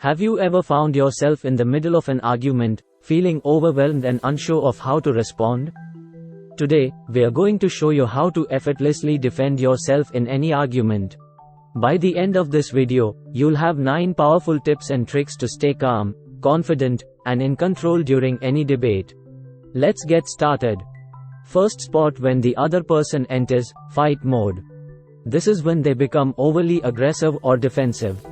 Have you ever found yourself in the middle of an argument, feeling overwhelmed and unsure of how to respond? Today, we are going to show you how to effortlessly defend yourself in any argument. By the end of this video, you'll have 9 powerful tips and tricks to stay calm, confident, and in control during any debate. Let's get started. First, spot when the other person enters fight mode. This is when they become overly aggressive or defensive.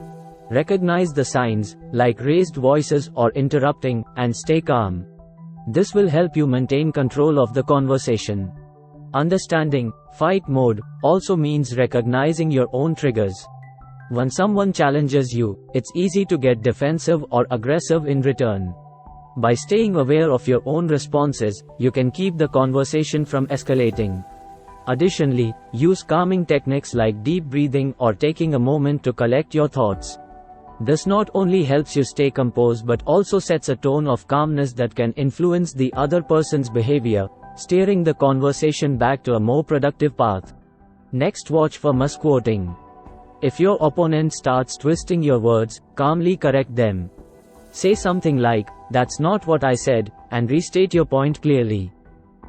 Recognize the signs, like raised voices or interrupting, and stay calm. This will help you maintain control of the conversation. Understanding fight mode also means recognizing your own triggers. When someone challenges you, it's easy to get defensive or aggressive in return. By staying aware of your own responses, you can keep the conversation from escalating. Additionally, use calming techniques like deep breathing or taking a moment to collect your thoughts. This not only helps you stay composed but also sets a tone of calmness that can influence the other person's behavior, steering the conversation back to a more productive path. Next, watch for misquoting. If your opponent starts twisting your words, calmly correct them. Say something like, "That's not what I said," and restate your point clearly.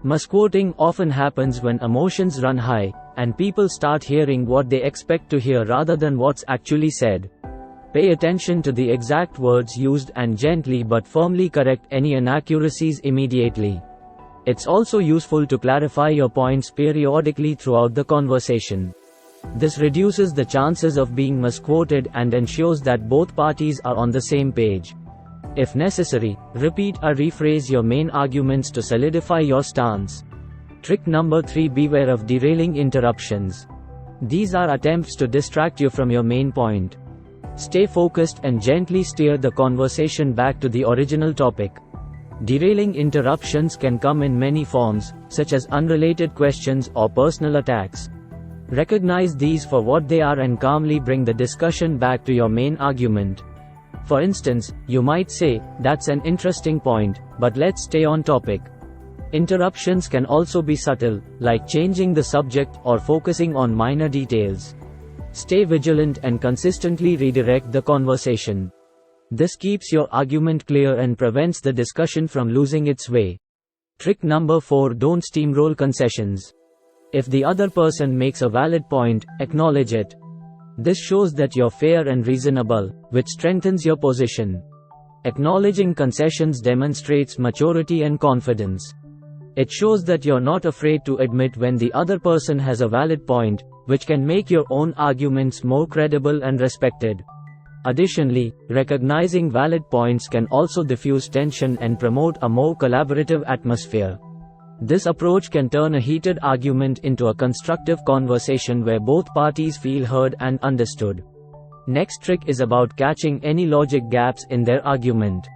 Misquoting often happens when emotions run high, and people start hearing what they expect to hear rather than what's actually said. Pay attention to the exact words used and gently but firmly correct any inaccuracies immediately. It's also useful to clarify your points periodically throughout the conversation. This reduces the chances of being misquoted and ensures that both parties are on the same page. If necessary, repeat or rephrase your main arguments to solidify your stance. Trick number 3: beware of derailing interruptions. These are attempts to distract you from your main point. Stay focused and gently steer the conversation back to the original topic. Derailing interruptions can come in many forms, such as unrelated questions or personal attacks. Recognize these for what they are and calmly bring the discussion back to your main argument. For instance, you might say, "That's an interesting point, but let's stay on topic." Interruptions can also be subtle, like changing the subject or focusing on minor details. Stay vigilant and consistently redirect the conversation. This keeps your argument clear and prevents the discussion from losing its way. Trick number 4: don't steamroll concessions. If the other person makes a valid point, acknowledge it. This shows that you're fair and reasonable, which strengthens your position. Acknowledging concessions demonstrates maturity and confidence. It shows that you're not afraid to admit when the other person has a valid point, which can make your own arguments more credible and respected. Additionally, recognizing valid points can also diffuse tension and promote a more collaborative atmosphere. This approach can turn a heated argument into a constructive conversation where both parties feel heard and understood. Next trick is about catching any logic gaps in their argument.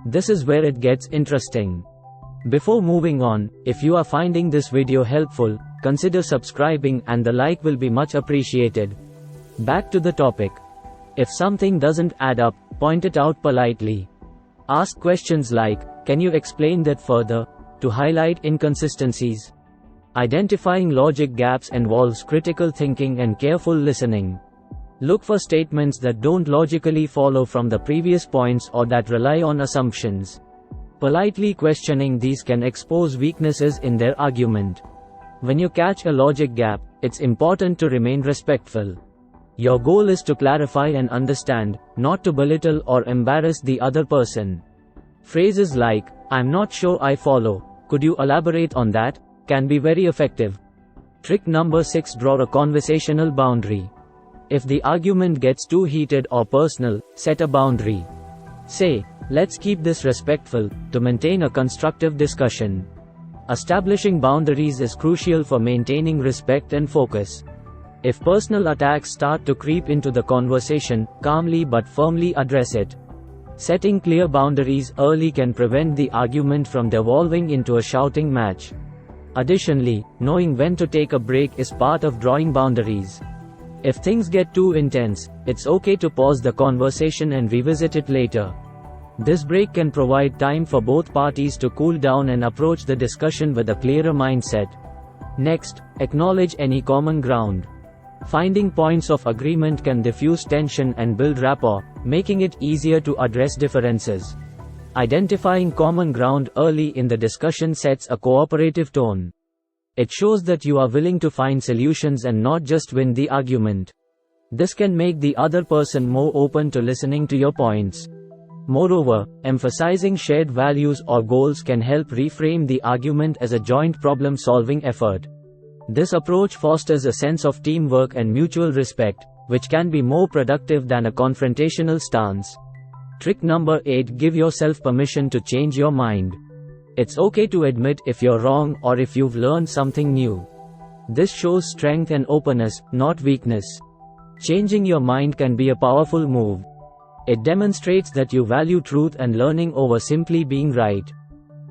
This is where it gets interesting. Before moving on, if you are finding this video helpful, consider subscribing and the like will be much appreciated. Back to the topic. If something doesn't add up, point it out politely. Ask questions like, "Can you explain that further?" to highlight inconsistencies. Identifying logic gaps involves critical thinking and careful listening. Look for statements that don't logically follow from the previous points or that rely on assumptions. Politely questioning these can expose weaknesses in their argument. When you catch a logic gap, it's important to remain respectful. Your goal is to clarify and understand, not to belittle or embarrass the other person. Phrases like, "I'm not sure I follow, could you elaborate on that?" can be very effective. Trick number 6: draw a conversational boundary. If the argument gets too heated or personal, set a boundary. Say, "Let's keep this respectful," to maintain a constructive discussion. Establishing boundaries is crucial for maintaining respect and focus. If personal attacks start to creep into the conversation, calmly but firmly address it. Setting clear boundaries early can prevent the argument from devolving into a shouting match. Additionally, knowing when to take a break is part of drawing boundaries. If things get too intense, it's okay to pause the conversation and revisit it later. This break can provide time for both parties to cool down and approach the discussion with a clearer mindset. Next, acknowledge any common ground. Finding points of agreement can diffuse tension and build rapport, making it easier to address differences. Identifying common ground early in the discussion sets a cooperative tone. It shows that you are willing to find solutions and not just win the argument. This can make the other person more open to listening to your points. Moreover, emphasizing shared values or goals can help reframe the argument as a joint problem-solving effort. This approach fosters a sense of teamwork and mutual respect, which can be more productive than a confrontational stance. Trick number 8: give yourself permission to change your mind. It's okay to admit if you're wrong or if you've learned something new. This shows strength and openness, not weakness. Changing your mind can be a powerful move. It demonstrates that you value truth and learning over simply being right.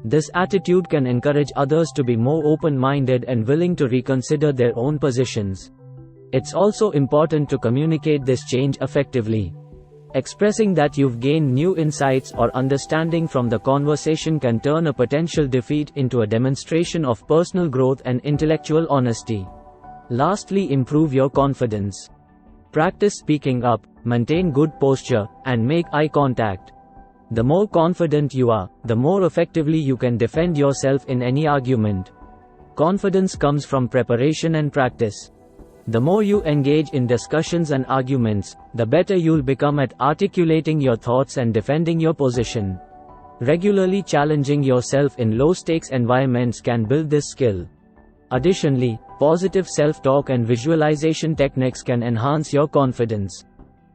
This attitude can encourage others to be more open-minded and willing to reconsider their own positions. It's also important to communicate this change effectively. Expressing that you've gained new insights or understanding from the conversation can turn a potential defeat into a demonstration of personal growth and intellectual honesty. Lastly, improve your confidence. Practice speaking up, maintain good posture, and make eye contact. The more confident you are, the more effectively you can defend yourself in any argument. Confidence comes from preparation and practice. The more you engage in discussions and arguments, the better you'll become at articulating your thoughts and defending your position. Regularly challenging yourself in low-stakes environments can build this skill. Additionally, positive self-talk and visualization techniques can enhance your confidence.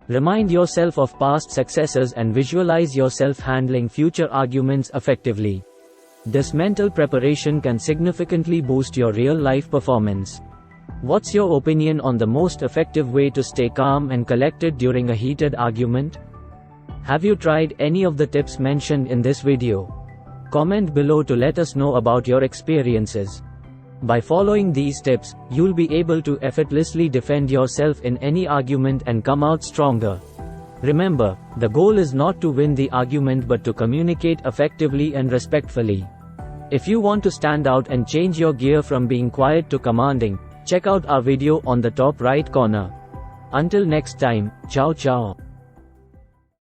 Remind yourself of past successes and visualize yourself handling future arguments effectively. This mental preparation can significantly boost your real-life performance. What's your opinion on the most effective way to stay calm and collected during a heated argument? Have you tried any of the tips mentioned in this video? Comment below to let us know about your experiences. By following these tips, you'll be able to effortlessly defend yourself in any argument and come out stronger. Remember, the goal is not to win the argument but to communicate effectively and respectfully. If you want to stand out and change your gear from being quiet to commanding, check out our video on the top right corner. Until next time, ciao ciao.